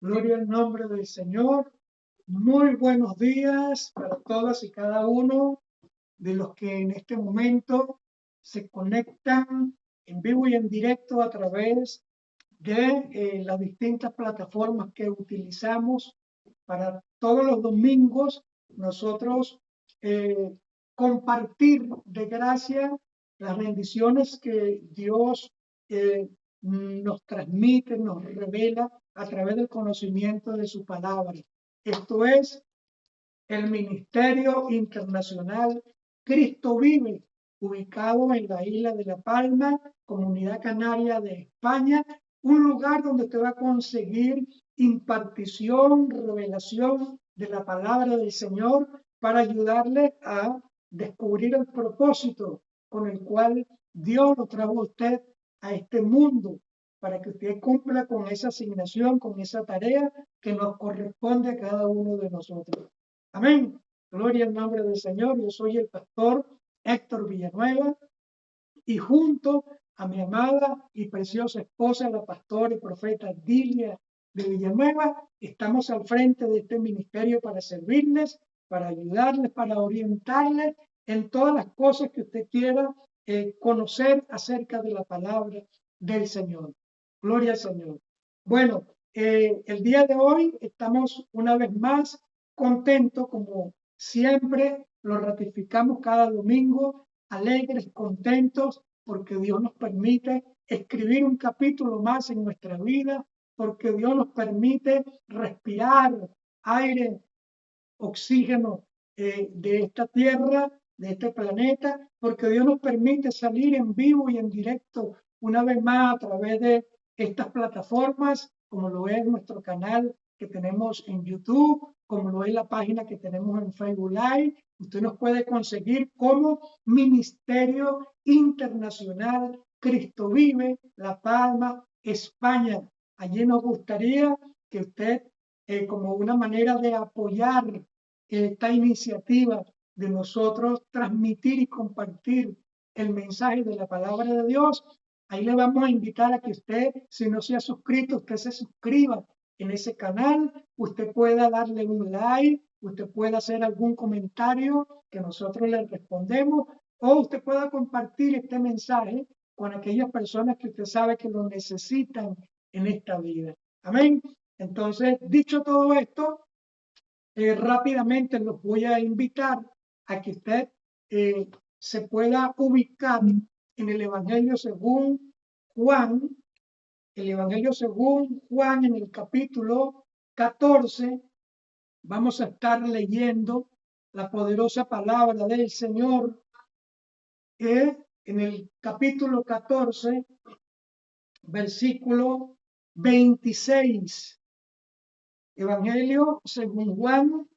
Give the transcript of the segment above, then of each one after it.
Gloria al nombre del Señor. Muy buenos días para todas y cada uno de los que en este momento se conectan en vivo y en directo a través de las distintas plataformas que utilizamos para todos los domingos nosotros eh, compartir de gracia las bendiciones que Dios nos transmite, nos revela a través del conocimiento de su palabra. Esto es el Ministerio Internacional Cristo Vive, ubicado en la isla de La Palma, Comunidad Canaria de España, un lugar donde te va a conseguir impartición, revelación de la palabra del Señor para ayudarle a descubrir el propósito con el cual Dios lo trajo a usted a este mundo, para que usted cumpla con esa asignación, con esa tarea que nos corresponde a cada uno de nosotros. Amén. Gloria al nombre del Señor. Yo soy el pastor Héctor Villanueva y junto a mi amada y preciosa esposa, la pastora y profeta Dilia de Villanueva, estamos al frente de este ministerio para servirles, para ayudarles, para orientarles en todas las cosas que usted quiera conocer acerca de la palabra del Señor. Gloria al Señor. Bueno, el día de hoy estamos una vez más contentos, como siempre lo ratificamos cada domingo, alegres, contentos, porque Dios nos permite escribir un capítulo más en nuestra vida, porque Dios nos permite respirar aire, oxígeno de esta tierra, de este planeta, porque Dios nos permite salir en vivo y en directo una vez más a través de estas plataformas, como lo es nuestro canal que tenemos en YouTube, como lo es la página que tenemos en Facebook Live. Usted nos puede conseguir como Ministerio Internacional Cristo Vive, La Palma, España. Allí nos gustaría que usted, como una manera de apoyar esta iniciativa de nosotros transmitir y compartir el mensaje de la palabra de Dios, ahí le vamos a invitar a que usted, si no se ha suscrito, usted se suscriba en ese canal, usted pueda darle un like, usted pueda hacer algún comentario que nosotros le respondemos, o usted pueda compartir este mensaje con aquellas personas que usted sabe que lo necesitan en esta vida. Amén. Entonces, dicho todo esto, rápidamente los voy a invitar a que usted se pueda ubicar en el Evangelio según Juan, el Evangelio según Juan en el capítulo 14. Vamos a estar leyendo la poderosa palabra del Señor en el capítulo 14, versículo 26. Evangelio según Juan,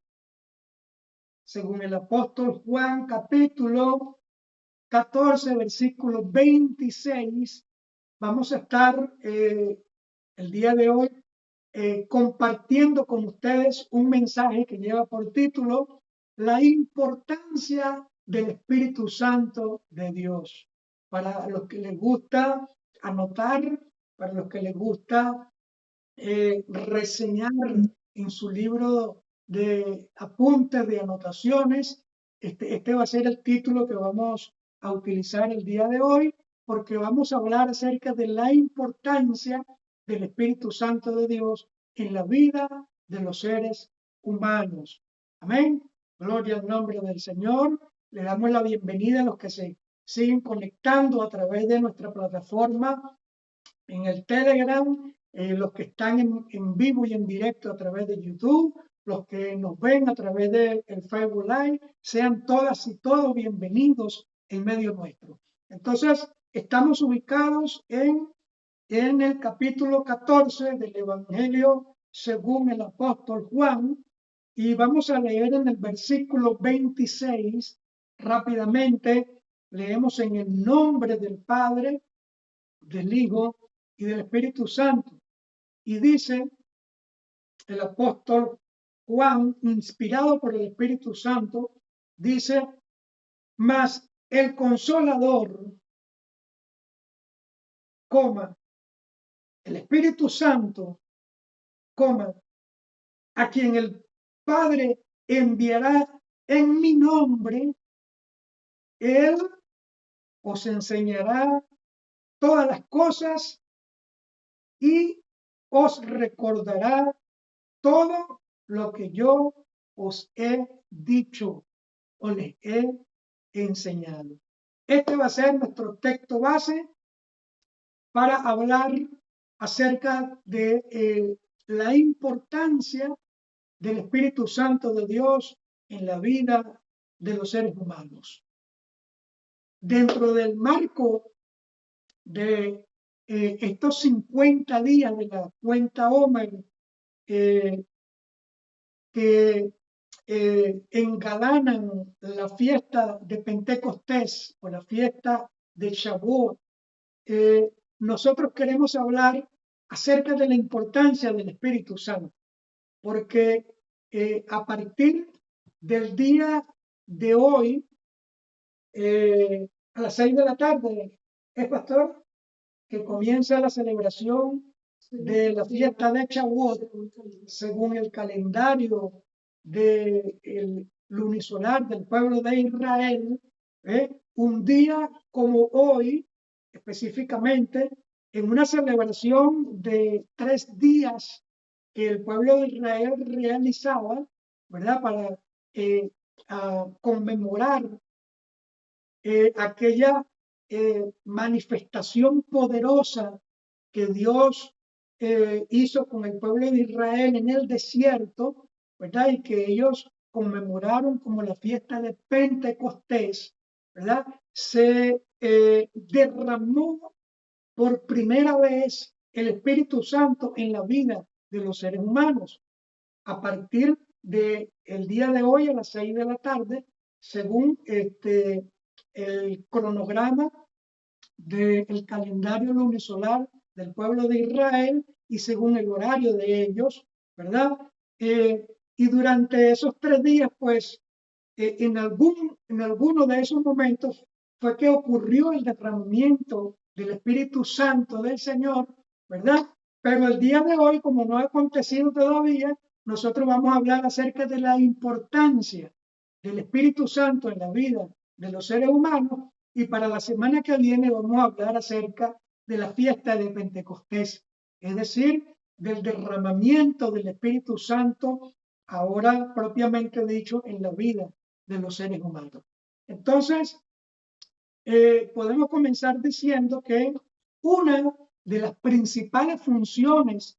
según el apóstol Juan, capítulo 14, versículo 26. Vamos a estar el día de hoy compartiendo con ustedes un mensaje que lleva por título La importancia del Espíritu Santo de Dios. Para los que les gusta anotar, para los que les gusta reseñar en su libro de apuntes, de anotaciones. Este va a ser el título que vamos a utilizar el día de hoy, porque vamos a hablar acerca de la importancia del Espíritu Santo de Dios en la vida de los seres humanos. Amén. Gloria al nombre del Señor. Le damos la bienvenida a los que se siguen conectando a través de nuestra plataforma en el Telegram, los que están en vivo y en directo a través de YouTube, los que nos ven a través del Facebook Live, sean todas y todos bienvenidos en medio nuestro. Entonces, estamos ubicados en el capítulo 14 del Evangelio según el apóstol Juan, y vamos a leer en el versículo 26 rápidamente. Leemos en el nombre del Padre, del Hijo y del Espíritu Santo. Y dice el apóstol Juan, inspirado por el Espíritu Santo, dice: mas el Consolador, el Espíritu Santo, coma, a quien el Padre enviará en mi nombre, Él os enseñará todas las cosas y os recordará todo lo que yo os he dicho o les he enseñado. Este va a ser nuestro texto base para hablar acerca de la importancia del Espíritu Santo de Dios en la vida de los seres humanos. Dentro del marco de estos 50 días de la cuenta Omer, que engalanan la fiesta de Pentecostés o la fiesta de Shavuot, nosotros queremos hablar acerca de la importancia del Espíritu Santo, porque a partir del día de hoy, a las 6 de la tarde, ¿es, pastor? Que comienza la celebración de la fiesta de Shavuot según el calendario del lunisolar del pueblo de Israel, un día como hoy, específicamente, en una celebración de 3 días que el pueblo de Israel realizaba, ¿verdad? Para conmemorar aquella manifestación poderosa que Dios hizo con el pueblo de Israel en el desierto, ¿verdad? Y que ellos conmemoraron como la fiesta de Pentecostés, ¿verdad? Se derramó por primera vez el Espíritu Santo en la vida de los seres humanos. A partir del día de hoy a las 6 de la tarde, según el cronograma del calendario lunisolar del pueblo de Israel y según el horario de ellos, ¿verdad? Y durante esos 3 días, pues, en alguno de esos momentos fue que ocurrió el derramamiento del Espíritu Santo del Señor, ¿verdad? Pero el día de hoy, como no ha acontecido todavía, nosotros vamos a hablar acerca de la importancia del Espíritu Santo en la vida de los seres humanos, y para la semana que viene vamos a hablar acerca de la fiesta de Pentecostés, es decir, del derramamiento del Espíritu Santo, ahora propiamente dicho, en la vida de los seres humanos. Entonces, podemos comenzar diciendo que una de las principales funciones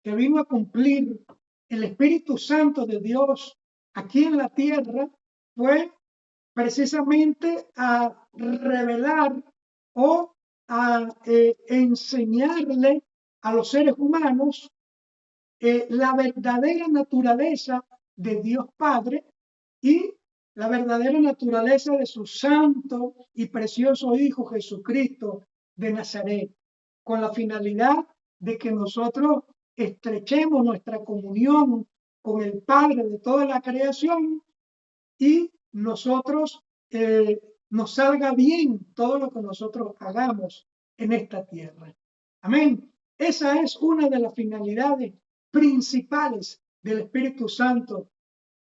que vino a cumplir el Espíritu Santo de Dios aquí en la tierra fue precisamente a revelar o a enseñarle a los seres humanos la verdadera naturaleza de Dios Padre y la verdadera naturaleza de su santo y precioso Hijo Jesucristo de Nazaret, con la finalidad de que nosotros estrechemos nuestra comunión con el Padre de toda la creación y nosotros nos salga bien todo lo que nosotros hagamos en esta tierra. Amén. Esa es una de las finalidades principales del Espíritu Santo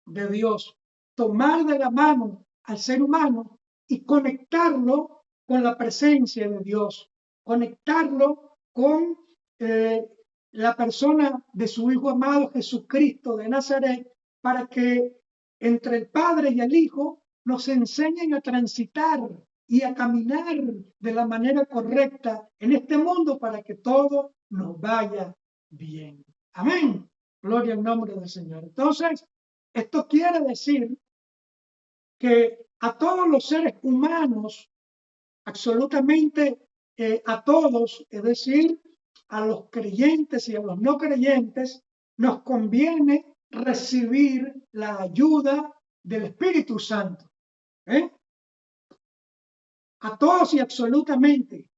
de Dios, tomar de la mano al ser humano y conectarlo con la presencia de Dios, conectarlo con la persona de su Hijo amado Jesucristo de Nazaret, para que entre el Padre y el Hijo nos enseñen a transitar y a caminar de la manera correcta en este mundo para que todo nos vaya bien. Amén. Gloria al nombre del Señor. Entonces, esto quiere decir que a todos los seres humanos, absolutamente a todos, es decir, a los creyentes y a los no creyentes, nos conviene recibir la ayuda del Espíritu Santo. A todos y absolutamente,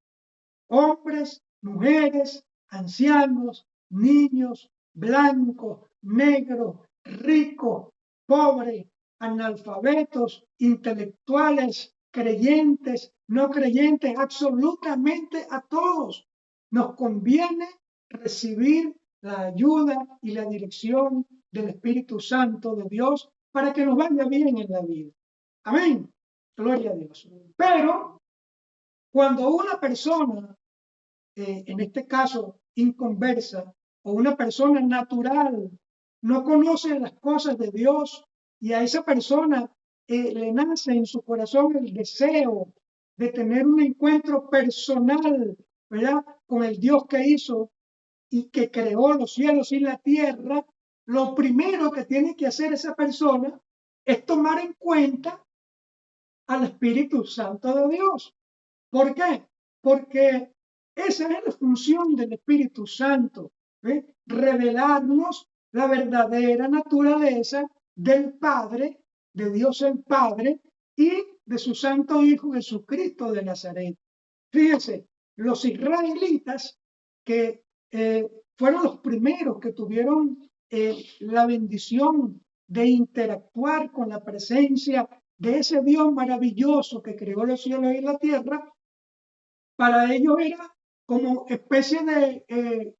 hombres, mujeres, ancianos, niños, blancos, negros, ricos, pobres, analfabetos, intelectuales, creyentes, no creyentes, absolutamente a todos nos conviene recibir la ayuda y la dirección del Espíritu Santo de Dios para que nos vaya bien en la vida. Amén. Gloria a Dios. Pero cuando una persona, en este caso inconversa, o una persona natural, no conoce las cosas de Dios y a esa persona le nace en su corazón el deseo de tener un encuentro personal, ¿verdad?, con el Dios que hizo y que creó los cielos y la tierra, lo primero que tiene que hacer esa persona es tomar en cuenta al Espíritu Santo de Dios. ¿Por qué? Porque esa es la función del Espíritu Santo, ¿eh? Revelarnos la verdadera naturaleza del Padre, de Dios el Padre y de su Santo Hijo Jesucristo de Nazaret. Fíjense, los israelitas que fueron los primeros que tuvieron la bendición de interactuar con la presencia de ese Dios maravilloso que creó los cielos y la tierra, para ellos era como especie de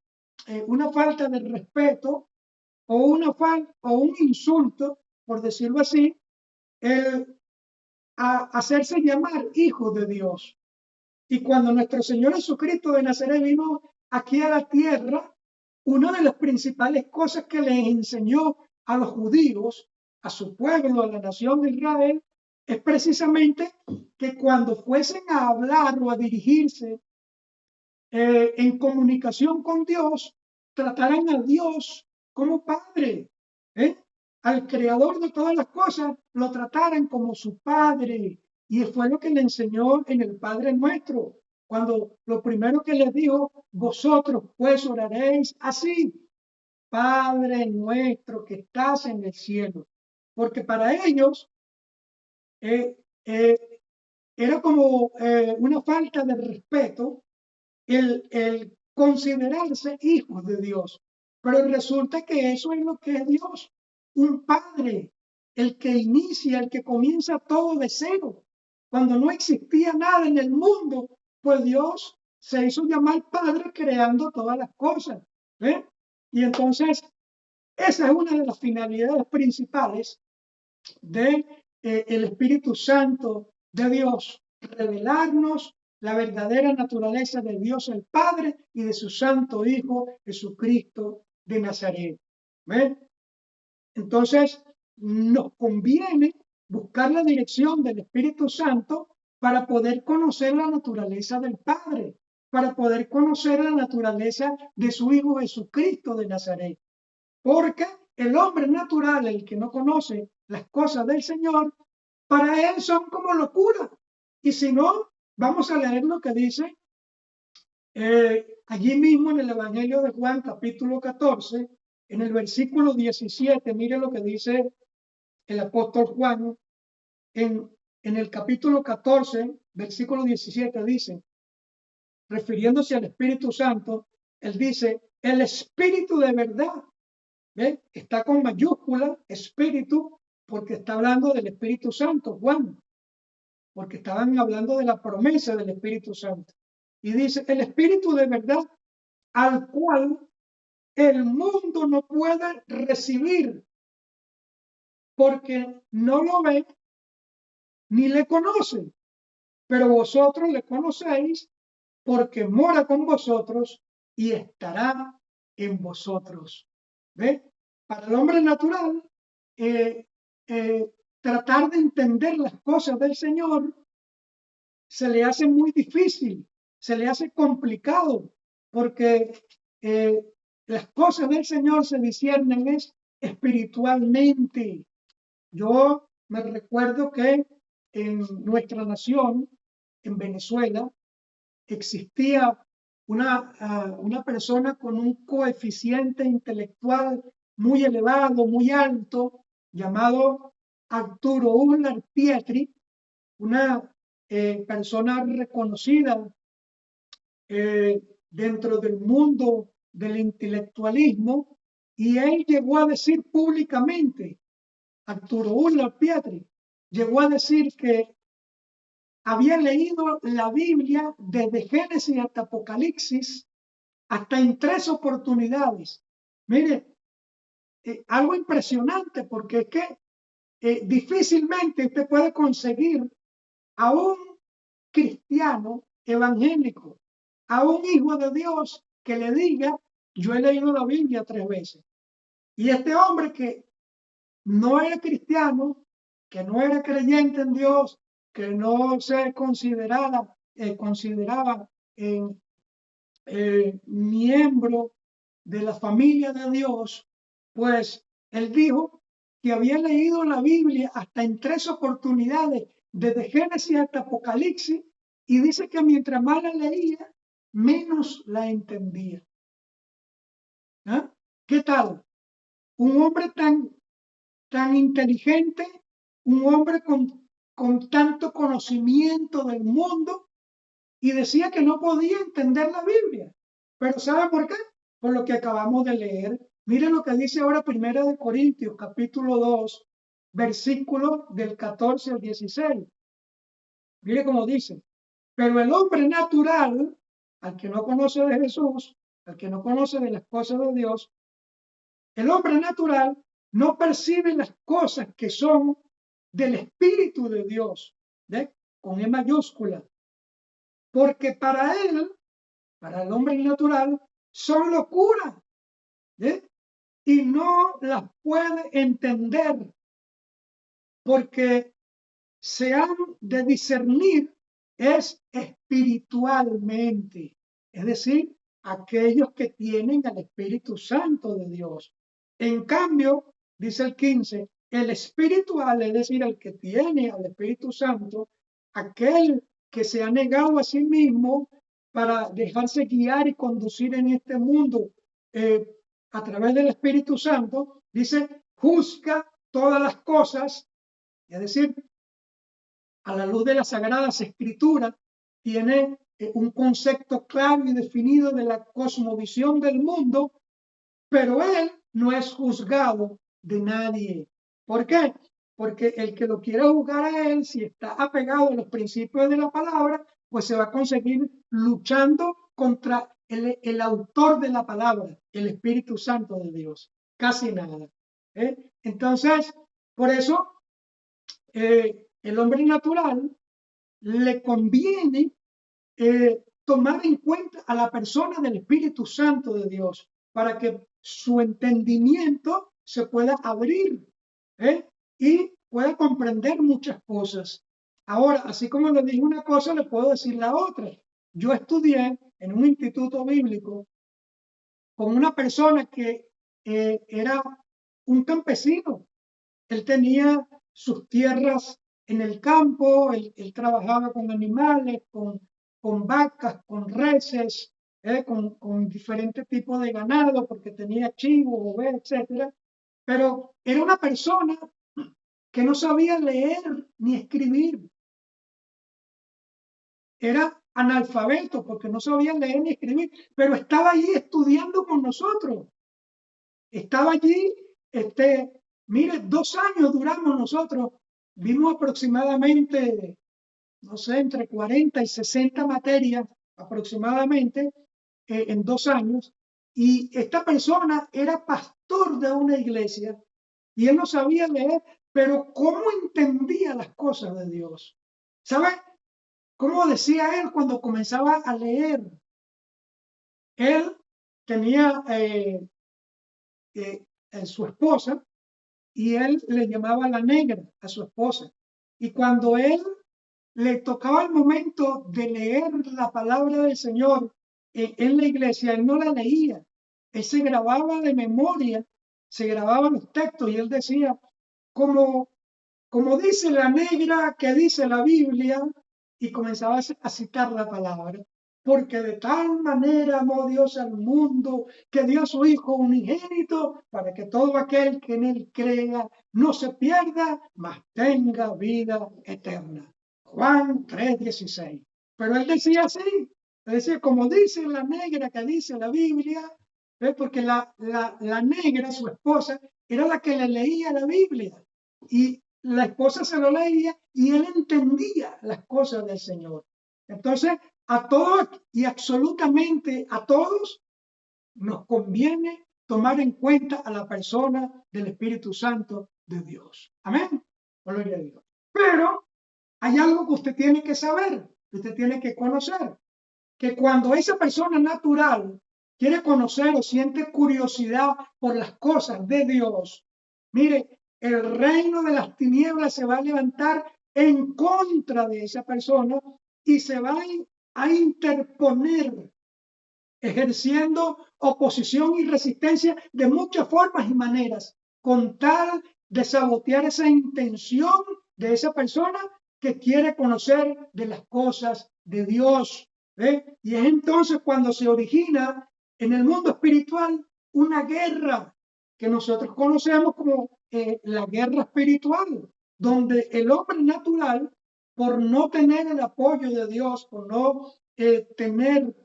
una falta de respeto o un insulto, por decirlo así, a hacerse llamar hijos de Dios. Y cuando nuestro Señor Jesucristo de Nazaret vino aquí a la tierra, una de las principales cosas que les enseñó a los judíos, a su pueblo, a la nación de Israel, es precisamente que cuando fuesen a hablar o a dirigirse en comunicación con Dios, trataran a Dios como Padre, ¿eh? Al Creador de todas las cosas lo trataran como su Padre. Y fue lo que le enseñó en el Padre Nuestro, cuando lo primero que les dijo: vosotros pues oraréis así: Padre nuestro que estás en el cielo. Porque para ellos eh, eh, era como una falta de respeto el considerarse hijos de Dios. Pero resulta que eso es lo que es Dios, un Padre, el que inicia, el que comienza todo de cero. Cuando no existía nada en el mundo, pues Dios se hizo llamar Padre creando todas las cosas. ¿Eh? Y entonces, esa es una de las finalidades principales de el Espíritu Santo de Dios, revelarnos la verdadera naturaleza de Dios el Padre y de su Santo Hijo Jesucristo de Nazaret. ¿Ven? Entonces, nos conviene buscar la dirección del Espíritu Santo para poder conocer la naturaleza del Padre, para poder conocer la naturaleza de su Hijo Jesucristo de Nazaret. Porque el hombre natural, el que no conoce las cosas del Señor, para él son como locura. Y si no, vamos a leer lo que dice allí mismo en el Evangelio de Juan, capítulo 14, en el versículo 17. Mire lo que dice el apóstol Juan en el capítulo 14, versículo 17, dice, refiriéndose al Espíritu Santo, él dice: el Espíritu de verdad. ¿Ve? Está con mayúscula, espíritu, porque está hablando del Espíritu Santo, Juan, porque estaban hablando de la promesa del Espíritu Santo. Y dice: el Espíritu de verdad, al cual el mundo no puede recibir, porque no lo ve ni le conoce, pero vosotros le conocéis, porque mora con vosotros y estará en vosotros. ¿Ve? Para el hombre natural, tratar de entender las cosas del Señor se le hace muy difícil, se le hace complicado, porque las cosas del Señor se disciernen espiritualmente. Yo me recuerdo que en nuestra nación, en Venezuela, existía una persona con un coeficiente intelectual muy elevado, muy alto, llamado Arturo Uslar Pietri, una persona reconocida dentro del mundo del intelectualismo, y él llegó a decir públicamente, Arturo Uslar Pietri, llegó a decir que había leído la Biblia desde Génesis hasta Apocalipsis, hasta en 3 oportunidades, Mire, algo impresionante, porque es que difícilmente usted puede conseguir a un cristiano evangélico, a un hijo de Dios que le diga, yo he leído la Biblia 3 veces. Y este hombre que no era cristiano, que no era creyente en Dios, que no se consideraba miembro de la familia de Dios, pues él dijo que había leído la Biblia hasta en 3 oportunidades, desde Génesis hasta Apocalipsis, y dice que mientras más la leía, menos la entendía. ¿Ah? ¿Qué tal? Un hombre tan inteligente, un hombre con tanto conocimiento del mundo, y decía que no podía entender la Biblia. Pero ¿sabe por qué? Por lo que acabamos de leer. Mire lo que dice ahora 1 Corintios, capítulo 2, versículos del 14 al 16. Mire cómo dice. Pero el hombre natural, al que no conoce de Jesús, al que no conoce de las cosas de Dios, el hombre natural no percibe las cosas que son del Espíritu de Dios, ¿ve? Con E mayúscula. Porque para él, para el hombre natural, son locura, ¿eh? Y no las puede entender, porque se han de discernir es espiritualmente, es decir, aquellos que tienen al Espíritu Santo de Dios. En cambio, dice el 15, el espiritual, es decir, el que tiene al Espíritu Santo, aquel que se ha negado a sí mismo para dejarse guiar y conducir en este mundo a través del Espíritu Santo, dice, juzga todas las cosas, es decir, a la luz de las Sagradas Escrituras, tiene un concepto claro y definido de la cosmovisión del mundo, pero él no es juzgado de nadie. ¿Por qué? Porque el que lo quiera juzgar a él, si está apegado a los principios de la palabra, pues se va a conseguir luchando contra el autor de la palabra, el Espíritu Santo de Dios. Casi nada. Entonces, por eso, el hombre natural le conviene tomar en cuenta a la persona del Espíritu Santo de Dios para que su entendimiento se pueda abrir y pueda comprender muchas cosas. Ahora, así como le dije una cosa, le puedo decir la otra. Yo estudié en un instituto bíblico con una persona que era un campesino. Él tenía sus tierras en el campo, él trabajaba con animales, con vacas, con reses, con diferentes tipos de ganado, porque tenía chivos, ovejas, etc. Pero era una persona que no sabía leer ni escribir. Era analfabeto porque no sabía leer ni escribir, pero estaba allí estudiando con nosotros. Estaba allí, mire, 2 años duramos nosotros, vimos aproximadamente, no sé, entre 40 y 60 materias aproximadamente en 2 años, y esta persona era pastor de una iglesia y él no sabía leer, pero ¿cómo entendía las cosas de Dios? ¿Sabe cómo decía él cuando comenzaba a leer? Él tenía su esposa, y él le llamaba la negra a su esposa. Y cuando él le tocaba el momento de leer la palabra del Señor en la iglesia, él no la leía. Él se grababa de memoria, se grababan los textos y él decía, como dice la negra que dice la Biblia, y comenzaba a citar la palabra. Porque de tal manera amó Dios al mundo que dio a su Hijo unigénito para que todo aquel que en él crea no se pierda, mas tenga vida eterna. Juan 3:16. Pero él decía así, él decía como dice la negra que dice la Biblia, porque la negra, su esposa, era la que le leía la Biblia. Y la esposa se lo leía y él entendía las cosas del Señor. Entonces, a todos y absolutamente a todos nos conviene tomar en cuenta a la persona del Espíritu Santo de Dios. Amén. Gloria a Dios. Pero hay algo que usted tiene que saber, que usted tiene que conocer, que cuando esa persona natural quiere conocer o siente curiosidad por las cosas de Dios, mire, el reino de las tinieblas se va a levantar en contra de esa persona y se va a interponer, ejerciendo oposición y resistencia de muchas formas y maneras, con tal de sabotear esa intención de esa persona que quiere conocer de las cosas de Dios. Y es entonces cuando se origina en el mundo espiritual una guerra que nosotros conocemos como la guerra espiritual, donde el hombre natural, por no tener el apoyo de Dios, por no tener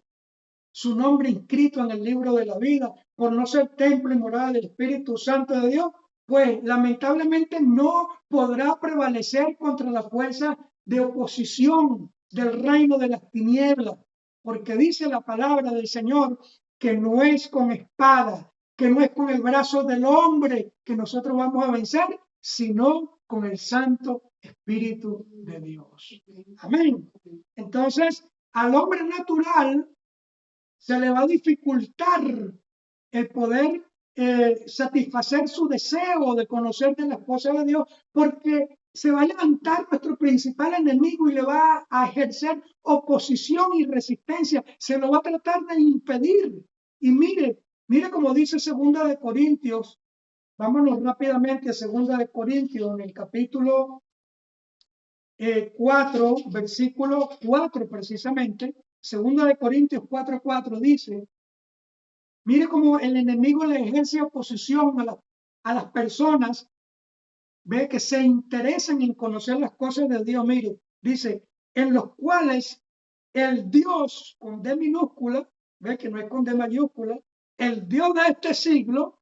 su nombre inscrito en el libro de la vida, por no ser templo y morada del Espíritu Santo de Dios, pues lamentablemente no podrá prevalecer contra la fuerza de oposición del reino de las tinieblas, porque dice la palabra del Señor que no es con espada, que no es con el brazo del hombre que nosotros vamos a vencer, sino con el Santo Espíritu de Dios. Amén. Entonces, al hombre natural se le va a dificultar el poder satisfacer su deseo de conocer de las cosas de Dios, porque se va a levantar nuestro principal enemigo y le va a ejercer oposición y resistencia, se lo va a tratar de impedir. Y mire como dice Segunda de Corintios, vámonos rápidamente a Segunda de Corintios, en el capítulo 4, versículo 4 precisamente. Segunda de Corintios 4:4 dice, mire cómo el enemigo le ejerce oposición a las personas, ve que se interesan en conocer las cosas de Dios. Mire, dice, en los cuales el Dios con D minúscula, ve que no es con D mayúscula, el Dios de este siglo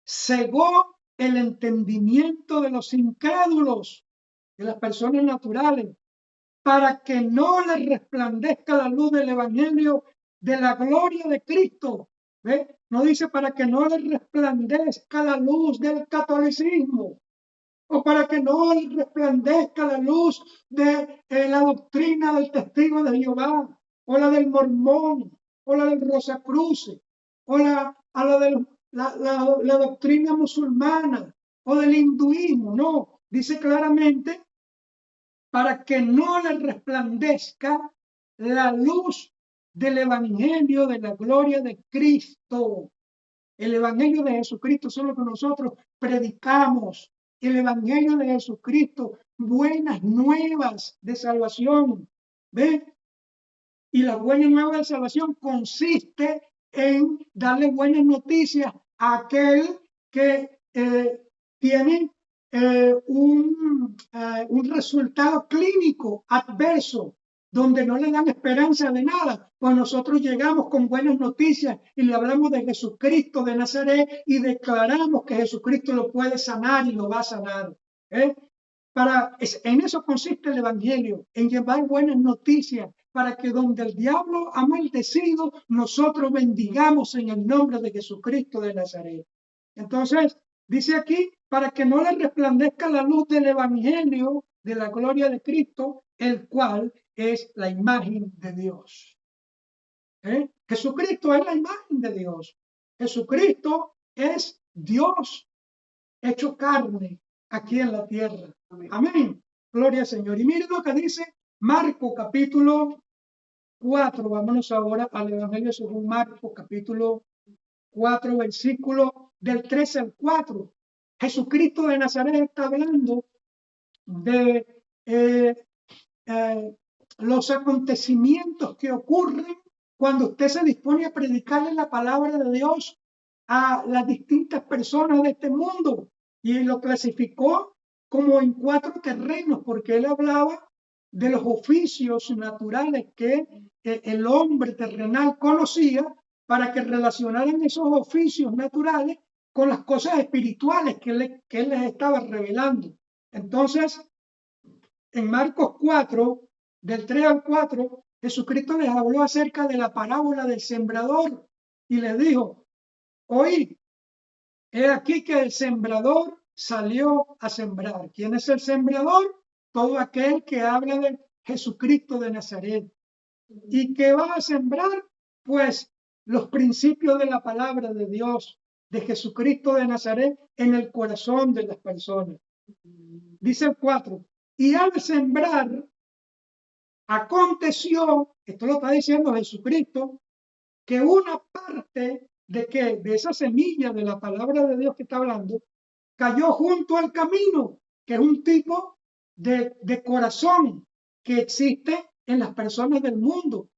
cegó el entendimiento de los incrédulos, de las personas naturales, para que no les resplandezca la luz del evangelio de la gloria de Cristo. ¿Ve? No dice para que no les resplandezca la luz del catolicismo, o para que no les resplandezca la luz de la doctrina del testigo de Jehová, o la del mormón, o la del Rosacruce, o la doctrina musulmana, o del hinduismo. No, dice claramente para que no le resplandezca la luz del evangelio de la gloria de Cristo. El evangelio de Jesucristo es lo que nosotros predicamos. El evangelio de Jesucristo, buenas nuevas de salvación. ¿Ve? Y la buena nueva de salvación consiste en darle buenas noticias a aquel que tiene un resultado clínico adverso, donde no le dan esperanza de nada. Pues nosotros llegamos con buenas noticias y le hablamos de Jesucristo de Nazaret y declaramos que Jesucristo lo puede sanar y lo va a sanar. En eso consiste el evangelio, en llevar buenas noticias para que donde el diablo ha maldecido, nosotros bendigamos en el nombre de Jesucristo de Nazaret. Entonces, dice aquí, para que no le resplandezca la luz del evangelio de la gloria de Cristo, el cual es la imagen de Dios. Jesucristo es la imagen de Dios. Jesucristo es Dios hecho carne aquí en la tierra. Amén. Gloria al Señor. Y miren lo que dice Marcos capítulo 4. Vámonos ahora al Evangelio según Marcos capítulo 4, versículo del 13 al 4. Jesucristo de Nazaret está hablando de los acontecimientos que ocurren cuando usted se dispone a predicarle la palabra de Dios a las distintas personas de este mundo, y lo clasificó como en 4 terrenos, porque él hablaba de los oficios naturales que el hombre terrenal conocía, para que relacionaran esos oficios naturales con las cosas espirituales que él les estaba revelando. Entonces, en Marcos 4, del 3 al 4, Jesucristo les habló acerca de la parábola del sembrador y les dijo, oí, he aquí que el sembrador salió a sembrar. ¿Quién es el sembrador? Todo aquel que habla de Jesucristo de Nazaret. ¿Y qué va a sembrar? Pues los principios de la palabra de Dios, de Jesucristo de Nazaret, en el corazón de las personas. Dice el 4, y al sembrar, aconteció, esto lo está diciendo Jesucristo, que una parte de esa semilla de la palabra de Dios que está hablando, cayó junto al camino, que es un tipo de corazón que existe en las personas del mundo.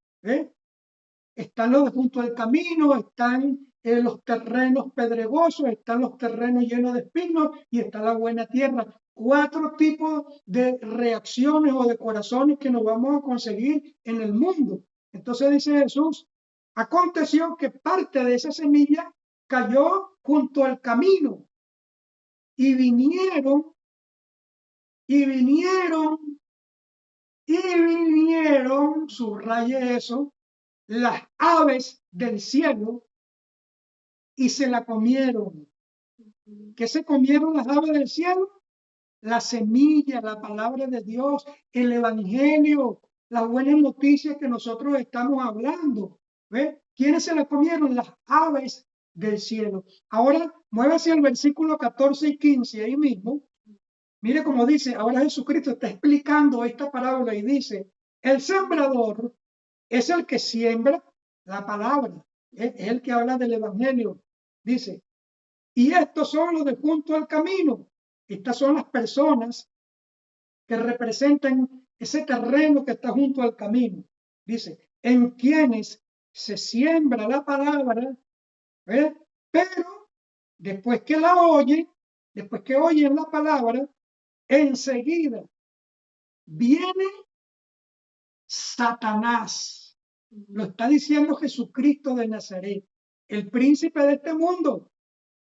Están los de junto al camino, están los terrenos pedregosos, están los terrenos llenos de espinos y está la buena tierra. 4 tipos de reacciones o de corazones que nos vamos a conseguir en el mundo. Entonces dice Jesús, aconteció que parte de esa semilla cayó junto al camino y vinieron, y vinieron, y vinieron, subraye eso, las aves del cielo y se la comieron. ¿Qué se comieron las aves del cielo? La semilla, la palabra de Dios, el evangelio, las buenas noticias que nosotros estamos hablando. ¿Ve? ¿Quiénes se la comieron? Las aves del cielo. Ahora, muévase al versículo 14 y 15, ahí mismo. Mire cómo dice, ahora Jesucristo está explicando esta parábola y dice, el sembrador es el que siembra la palabra, es el que habla del evangelio. Dice, y estos son los de junto al camino. Estas son las personas que representan ese terreno que está junto al camino. Dice, en quienes se siembra la palabra, pero después que la oyen, después que oyen la palabra, enseguida viene Satanás. Lo está diciendo Jesucristo de Nazaret, el príncipe de este mundo.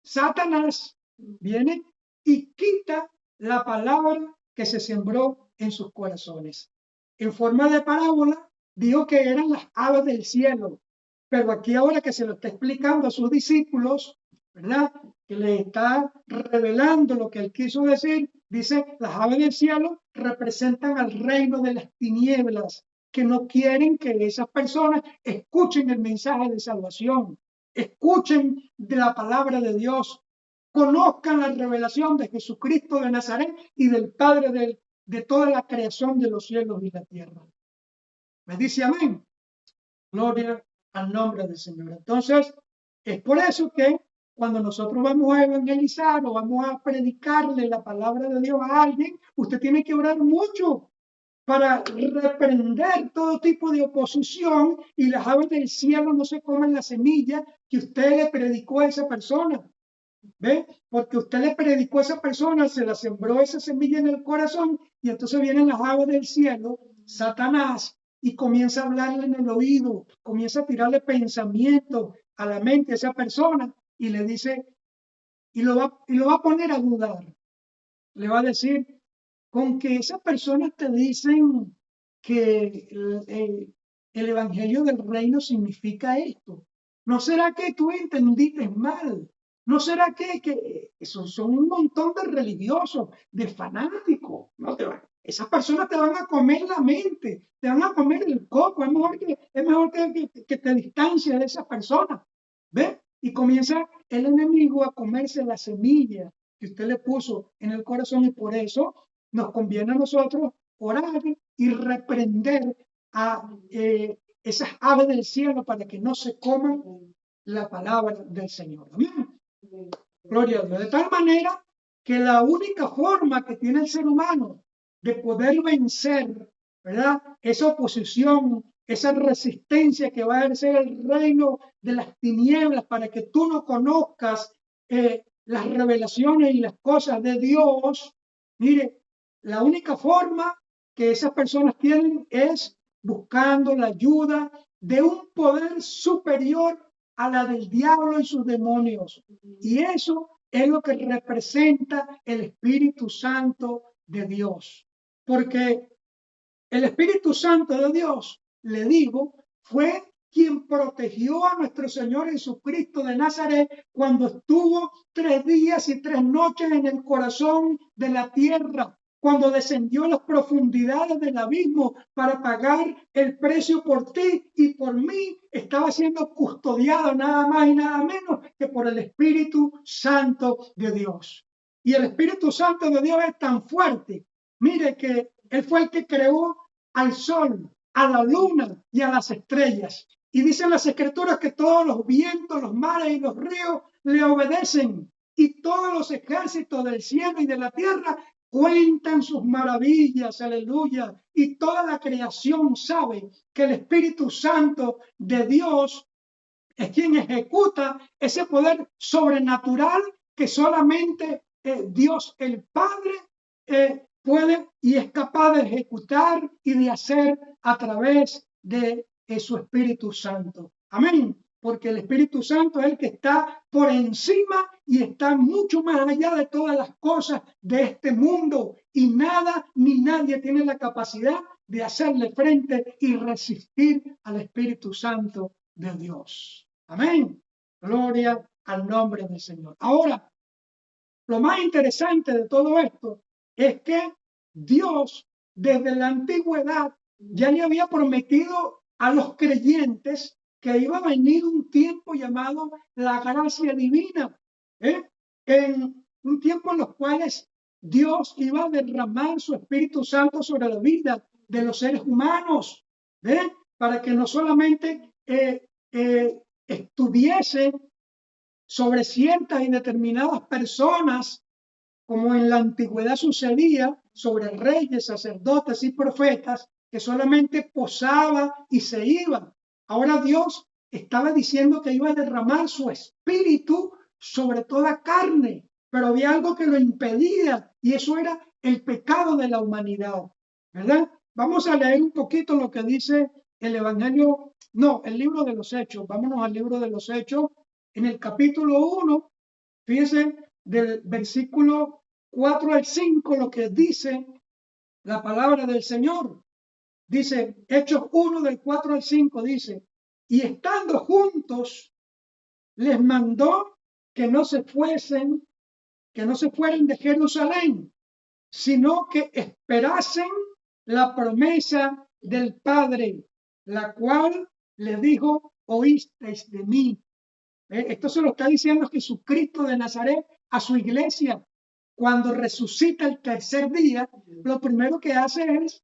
Satanás viene y quita la palabra que se sembró en sus corazones. En forma de parábola, dijo que eran las aves del cielo, pero aquí ahora que se lo está explicando a sus discípulos, ¿verdad? Que le está revelando lo que él quiso decir, dice, las aves del cielo representan al reino de las tinieblas, que no quieren que esas personas escuchen el mensaje de salvación, escuchen de la palabra de Dios, conozcan la revelación de Jesucristo de Nazaret y del Padre de toda la creación de los cielos y la tierra. Me dice amén. Gloria al nombre del Señor. Entonces, es por eso que cuando nosotros vamos a evangelizar o vamos a predicarle la palabra de Dios a alguien, usted tiene que orar mucho para reprender todo tipo de oposición y las aves del cielo no se comen la semilla que usted le predicó a esa persona. ¿Ve? Porque usted le predicó a esa persona, se la sembró esa semilla en el corazón y entonces vienen las aves del cielo, Satanás, y comienza a hablarle en el oído, comienza a tirarle pensamientos a la mente a esa persona y le dice, y lo va a poner a dudar. Le va a decir, con que esas personas te dicen que el evangelio del reino significa esto. ¿No será que tú entendiste mal? ¿No será que esos son un montón de religiosos, de fanáticos? No esas personas te van a comer la mente, te van a comer el coco. Es mejor que te distancies de esas personas. ¿Ve? Y comienza el enemigo a comerse la semilla que usted le puso en el corazón y por eso nos conviene a nosotros orar y reprender a esas aves del cielo para que no se coman la palabra del Señor. Amén. Gloria a Dios. De tal manera que la única forma que tiene el ser humano de poder vencer, ¿verdad?, esa oposición, esa resistencia que va a ejercer el reino de las tinieblas para que tú no conozcas las revelaciones y las cosas de Dios. Mire, la única forma que esas personas tienen es buscando la ayuda de un poder superior a la del diablo y sus demonios. Y eso es lo que representa el Espíritu Santo de Dios. Porque el Espíritu Santo de Dios, le digo, fue quien protegió a nuestro Señor Jesucristo de Nazaret cuando estuvo 3 días y 3 noches en el corazón de la tierra, cuando descendió a las profundidades del abismo para pagar el precio por ti y por mí, estaba siendo custodiado nada más y nada menos que por el Espíritu Santo de Dios. Y el Espíritu Santo de Dios es tan fuerte, mire, que Él fue el que creó al sol, a la luna y a las estrellas. Y dicen las Escrituras que todos los vientos, los mares y los ríos le obedecen. Y todos los ejércitos del cielo y de la tierra cuentan sus maravillas, aleluya. Y toda la creación sabe que el Espíritu Santo de Dios es quien ejecuta ese poder sobrenatural que solamente Dios el Padre puede y es capaz de ejecutar y de hacer a través de su Espíritu Santo. Amén. Porque el Espíritu Santo es el que está por encima y está mucho más allá de todas las cosas de este mundo. Y nada ni nadie tiene la capacidad de hacerle frente y resistir al Espíritu Santo de Dios. Amén. Gloria al nombre del Señor. Ahora, lo más interesante de todo esto es que Dios desde la antigüedad ya le había prometido a los creyentes que iba a venir un tiempo llamado la gracia divina, en un tiempo en los cuales Dios iba a derramar su Espíritu Santo sobre la vida de los seres humanos, para que no solamente estuviese sobre ciertas y determinadas personas, como en la antigüedad sucedía, sobre reyes, sacerdotes y profetas, que solamente posaba y se iban. Ahora Dios estaba diciendo que iba a derramar su espíritu sobre toda carne, pero había algo que lo impedía, y eso era el pecado de la humanidad, ¿verdad? Vamos a leer un poquito lo que dice el Evangelio, no, el libro de los Hechos. Vámonos al libro de los Hechos, en el capítulo 1, fíjense, del versículo 4 al 5, lo que dice la palabra del Señor. Dice, Hechos 1 del 4 al 5, dice, y estando juntos, les mandó que no se fueran de Jerusalén, sino que esperasen la promesa del Padre, la cual les dijo, oísteis de mí. Esto se lo está diciendo Jesucristo de Nazaret a su iglesia. Cuando resucita el tercer día, lo primero que hace es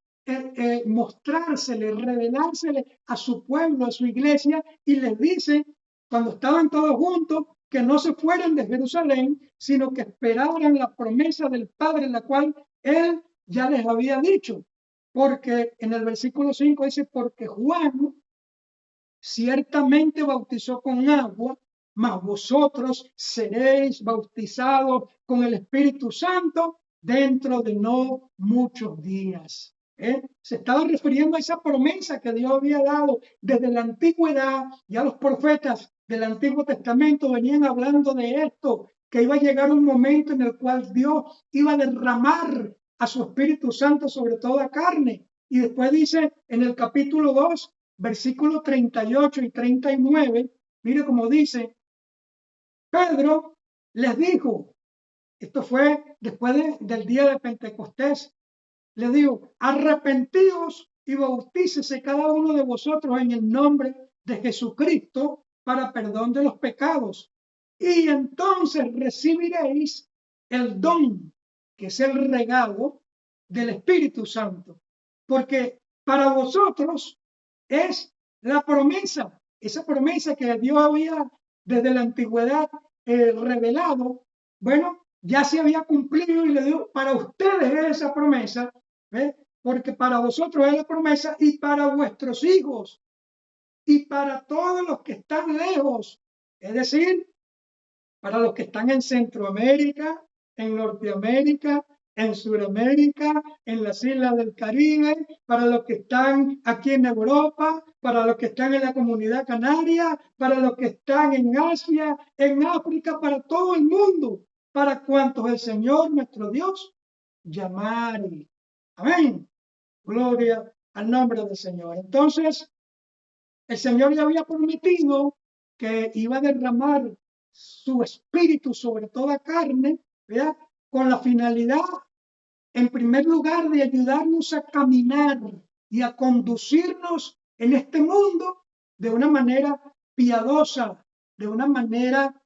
mostrársele, revelársele a su pueblo, a su iglesia, y les dice, cuando estaban todos juntos, que no se fueran de Jerusalén, sino que esperaran la promesa del Padre, la cual Él ya les había dicho. Porque en el versículo 5 dice, porque Juan ciertamente bautizó con agua, mas vosotros seréis bautizados con el Espíritu Santo dentro de no muchos días. Se estaba refiriendo a esa promesa que Dios había dado desde la antigüedad. Ya los profetas del Antiguo Testamento venían hablando de esto, que iba a llegar un momento en el cual Dios iba a derramar a su Espíritu Santo sobre toda carne. Y después dice en el capítulo 2, versículos 38 y 39, mire cómo dice, Pedro les dijo, esto fue después del día de Pentecostés, les dijo, arrepentíos y bautícese cada uno de vosotros en el nombre de Jesucristo para perdón de los pecados, y entonces recibiréis el don, que es el regalo del Espíritu Santo, porque para vosotros es la promesa, esa promesa que Dios había desde la antigüedad revelado. Bueno, ya se había cumplido, y le dio, para ustedes es esa promesa, porque para vosotros es la promesa, y para vuestros hijos, y para todos los que están lejos, es decir, para los que están en Centroamérica, en Norteamérica, en Sudamérica, en las islas del Caribe, para los que están aquí en Europa, para los que están en la Comunidad Canaria, para los que están en Asia, en África, para todo el mundo, para cuantos el Señor nuestro Dios llamare. Amén. Gloria al nombre del Señor. Entonces, El Señor ya había prometido que iba a derramar su espíritu sobre toda carne, ¿verdad? Con la finalidad, en primer lugar, de ayudarnos a caminar y a conducirnos en este mundo de una manera piadosa, de una manera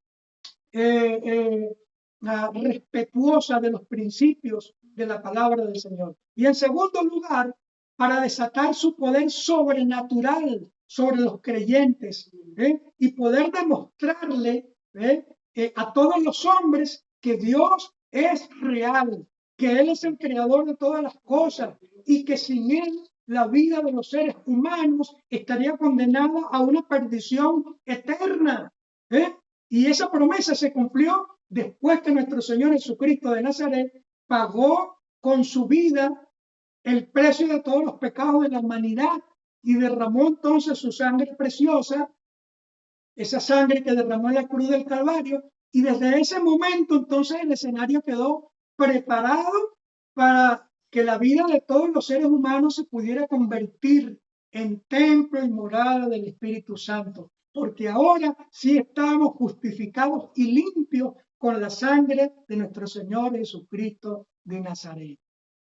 respetuosa de los principios de la palabra del Señor. Y en segundo lugar, para desatar su poder sobrenatural sobre los creyentes, y poder demostrarle a todos los hombres que Dios es real, que Él es el creador de todas las cosas y que sin Él la vida de los seres humanos estaría condenada a una perdición eterna. Y esa promesa se cumplió después que nuestro Señor Jesucristo de Nazaret pagó con su vida el precio de todos los pecados de la humanidad y derramó entonces su sangre preciosa, esa sangre que derramó en la cruz del Calvario, y desde ese momento entonces el escenario quedó preparado para que la vida de todos los seres humanos se pudiera convertir en templo y morada del Espíritu Santo, porque ahora sí estamos justificados y limpios con la sangre de nuestro Señor Jesucristo de Nazaret.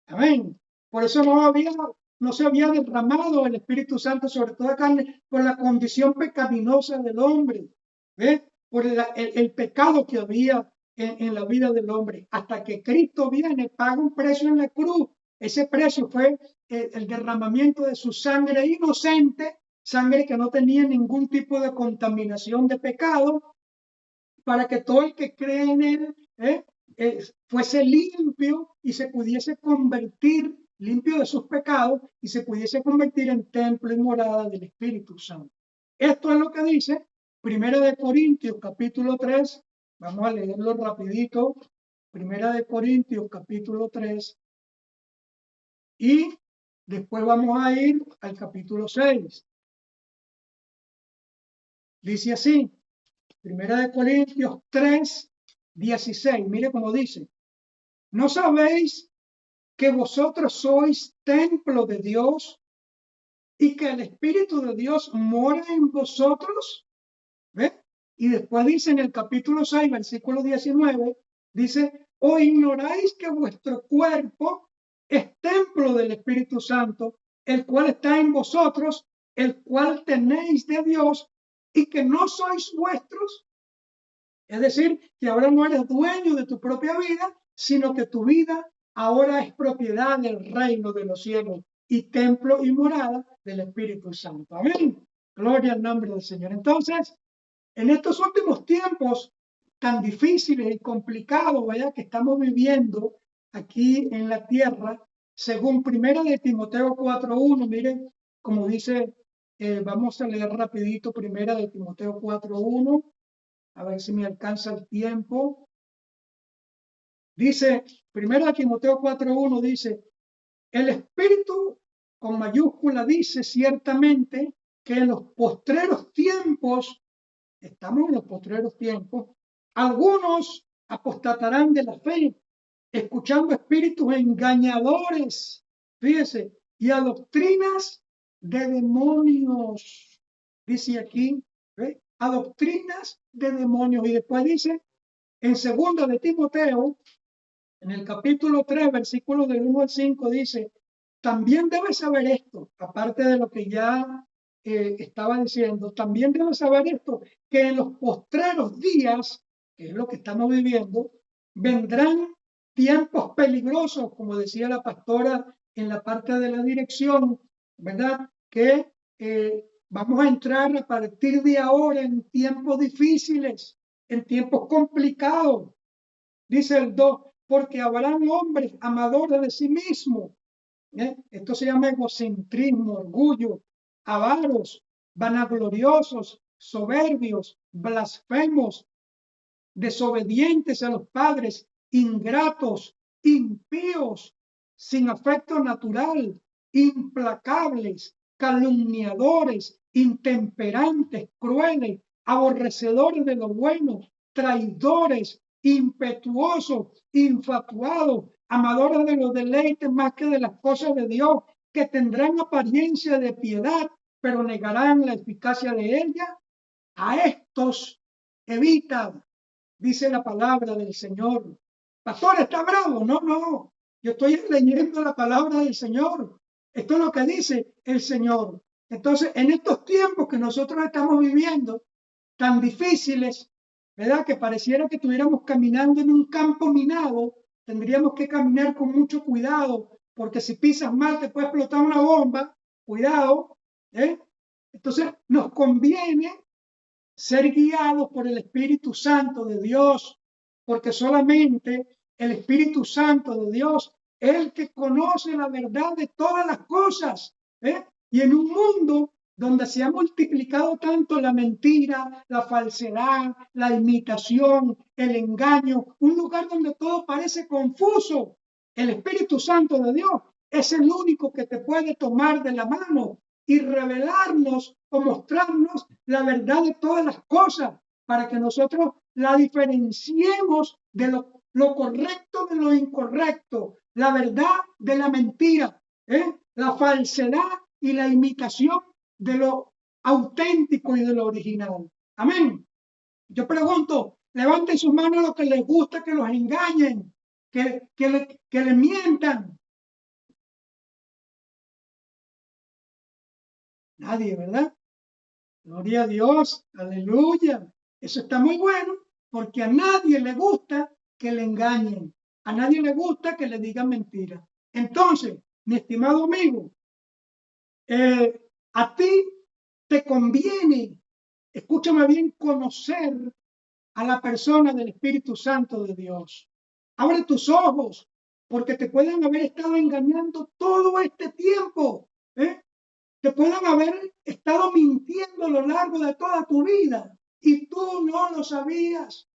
Amén. Por eso no se había derramado el Espíritu Santo sobre toda carne por la condición pecaminosa del hombre, por el pecado que había en la vida del hombre, hasta que Cristo viene, paga un precio en la cruz. Ese precio fue el derramamiento de su sangre inocente, sangre que no tenía ningún tipo de contaminación de pecado, para que todo el que cree en él fuese limpio y se pudiese convertir, limpio de sus pecados, y se pudiese convertir en templo y morada del Espíritu Santo. Esto es lo que dice 1 Corintios capítulo 3, vamos a leerlo rapidito, 1 Corintios capítulo 3, y después vamos a ir al capítulo 6. Dice así, 1 Corintios 3, 16, mire cómo dice: ¿no sabéis que vosotros sois templo de Dios y que el Espíritu de Dios mora en vosotros? ¿Ve? Y después dice en el capítulo 6, versículo 19, dice: ¿o ignoráis que vuestro cuerpo es templo del Espíritu Santo, el cual está en vosotros, el cual tenéis de Dios, y que no sois vuestros? Es decir, que ahora no eres dueño de tu propia vida, sino que tu vida ahora es propiedad del reino de los cielos y templo y morada del Espíritu Santo. Amén. Gloria al nombre del Señor. Entonces, en estos últimos tiempos tan difíciles y complicados, ¿verdad?, que estamos viviendo aquí en la tierra, según 1 de Timoteo 4.1, miren, como dice, vamos a leer rapidito 1 de Timoteo 4.1, a ver si me alcanza el tiempo. Dice, 1 de Timoteo 4.1 dice: el Espíritu, con mayúscula, dice ciertamente que en los postreros tiempos, estamos en los postreros tiempos, algunos apostatarán de la fe, escuchando espíritus engañadores, fíjese, y a doctrinas de demonios, dice aquí, ¿ve? A doctrinas de demonios. Y después dice, en 2 de Timoteo, en el capítulo 3, versículos del 1 al 5, dice: también debes saber esto, aparte de lo que ya estaba diciendo, también debes saber esto, que en los postreros días, que es lo que estamos viviendo, vendrán tiempos peligrosos, como decía la pastora en la parte de la dirección, ¿verdad? Que vamos a entrar a partir de ahora en tiempos difíciles, en tiempos complicados. Dice el 2, porque habrán hombres amadores de sí mismos. Esto se llama egocentrismo, orgullo, avaros, vanagloriosos, soberbios, blasfemos, desobedientes a los padres, ingratos, impíos, sin afecto natural, implacables, calumniadores, intemperantes, crueles, aborrecedores de lo bueno, traidores, impetuosos, infatuados, amadores de los deleites más que de las cosas de Dios, que tendrán apariencia de piedad, pero negarán la eficacia de ella. A estos evita, dice la palabra del Señor. Pastor, ¿está bravo? No, no. Yo estoy leyendo la palabra del Señor. Esto es lo que dice el Señor. Entonces, en estos tiempos que nosotros estamos viviendo, tan difíciles, ¿verdad? Que pareciera que estuviéramos caminando en un campo minado, tendríamos que caminar con mucho cuidado, porque si pisas mal te puede explotar una bomba. Cuidado, ¿eh? Entonces, nos conviene ser guiados por el Espíritu Santo de Dios, porque solamente el Espíritu Santo de Dios es el que conoce la verdad de todas las cosas. Y en un mundo donde se ha multiplicado tanto la mentira, la falsedad, la imitación, el engaño, un lugar donde todo parece confuso, el Espíritu Santo de Dios es el único que te puede tomar de la mano y revelarnos o mostrarnos la verdad de todas las cosas para que nosotros la diferenciemos de lo correcto de lo incorrecto, la verdad de la mentira, la falsedad y la imitación de lo auténtico y de lo original. Amén. Yo pregunto, levanten sus manos los que les gusta que los engañen, que le mientan. Nadie, ¿verdad? Gloria a Dios, aleluya. Eso está muy bueno porque a nadie le gusta que le engañen, a nadie le gusta que le digan mentiras. Entonces, mi estimado amigo, a ti te conviene, escúchame bien, conocer a la persona del Espíritu Santo de Dios. Abre tus ojos porque te pueden haber estado engañando todo este tiempo. Te pueden haber estado mintiendo a lo largo de toda tu vida y tú no lo sabías.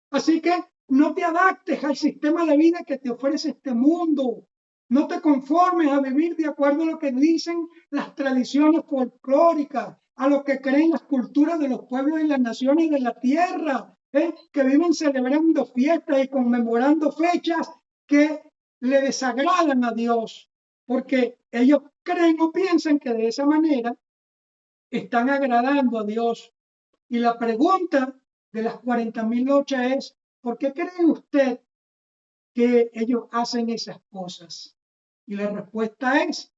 Así que no te adaptes al sistema de vida que te ofrece este mundo. No te conformes a vivir de acuerdo a lo que dicen las tradiciones folclóricas, a lo que creen las culturas de los pueblos y las naciones de la tierra, que viven celebrando fiestas y conmemorando fechas que le desagradan a Dios, porque ellos creen o piensan que de esa manera están agradando a Dios. Y la pregunta de las 40.000 noches es, ¿por qué cree usted que ellos hacen esas cosas? Y la respuesta es,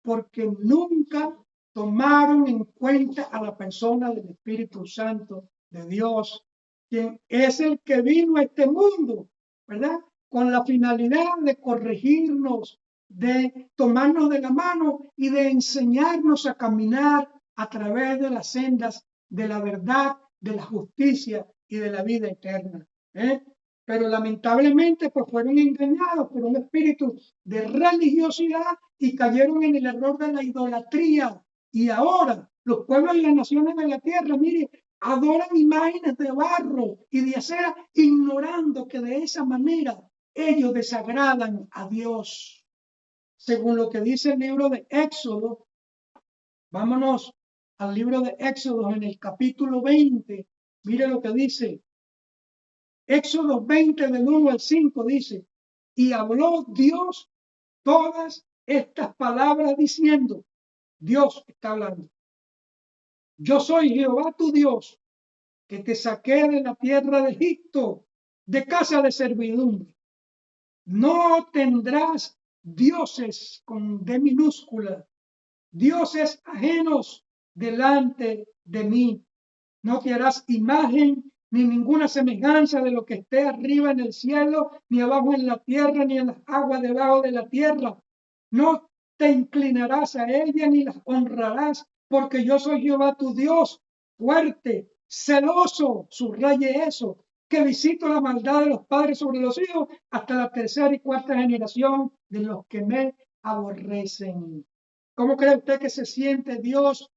porque nunca tomaron en cuenta a la persona del Espíritu Santo de Dios, quien es el que vino a este mundo, ¿verdad? Con la finalidad de corregirnos, de tomarnos de la mano y de enseñarnos a caminar a través de las sendas de la verdad, de la justicia y de la vida eterna. Pero lamentablemente pues fueron engañados por un espíritu de religiosidad y cayeron en el error de la idolatría. Y ahora los pueblos y las naciones de la tierra, mire, adoran imágenes de barro y de acera, ignorando que de esa manera ellos desagradan a Dios. Según lo que dice el libro de Éxodo, vámonos al libro de Éxodo en el capítulo 20, mire lo que dice. Éxodo 20 del 1 al 5 dice, y habló Dios todas estas palabras diciendo, Dios está hablando, yo soy Jehová tu Dios, que te saqué de la tierra de Egipto, de casa de servidumbre. No tendrás dioses con D minúscula, dioses ajenos delante de mí. No te harás imagen ni ninguna semejanza de lo que esté arriba en el cielo, ni abajo en la tierra, ni en las aguas debajo de la tierra. No te inclinarás a ella ni las honrarás, porque yo soy Jehová tu Dios, fuerte, celoso, subraye eso, que visito la maldad de los padres sobre los hijos hasta la tercera y cuarta generación de los que me aborrecen. ¿Cómo cree usted que se siente Dios,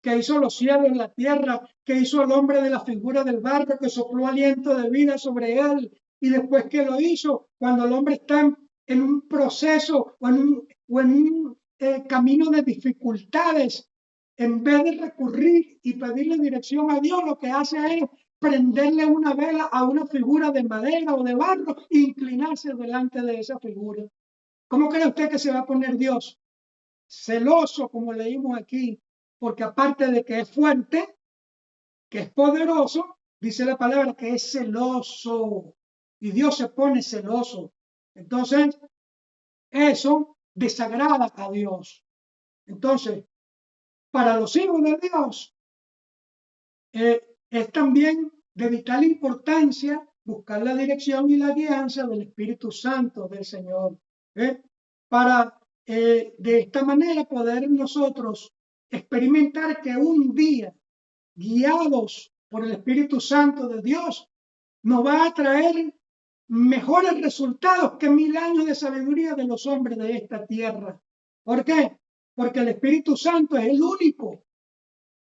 que hizo los cielos, la tierra, que hizo al hombre de la figura del barro, que sopló aliento de vida sobre él, y después que lo hizo, cuando el hombre está en un proceso o en un camino de dificultades, en vez de recurrir y pedirle dirección a Dios, lo que hace es prenderle una vela a una figura de madera o de barro e inclinarse delante de esa figura. ¿Cómo cree usted que se va a poner Dios? celoso, como leímos aquí, porque aparte de que es fuerte, que es poderoso, dice la palabra que es celoso. Y Dios se pone celoso. Entonces, eso desagrada a Dios. Entonces, para los hijos de Dios, es también de vital importancia buscar la dirección y la guianza del Espíritu Santo del Señor, para de esta manera poder nosotros experimentar que un día, guiados por el Espíritu Santo de Dios, nos va a traer mejores resultados que 1000 años de sabiduría de los hombres de esta tierra. ¿Por qué? Porque el Espíritu Santo es el único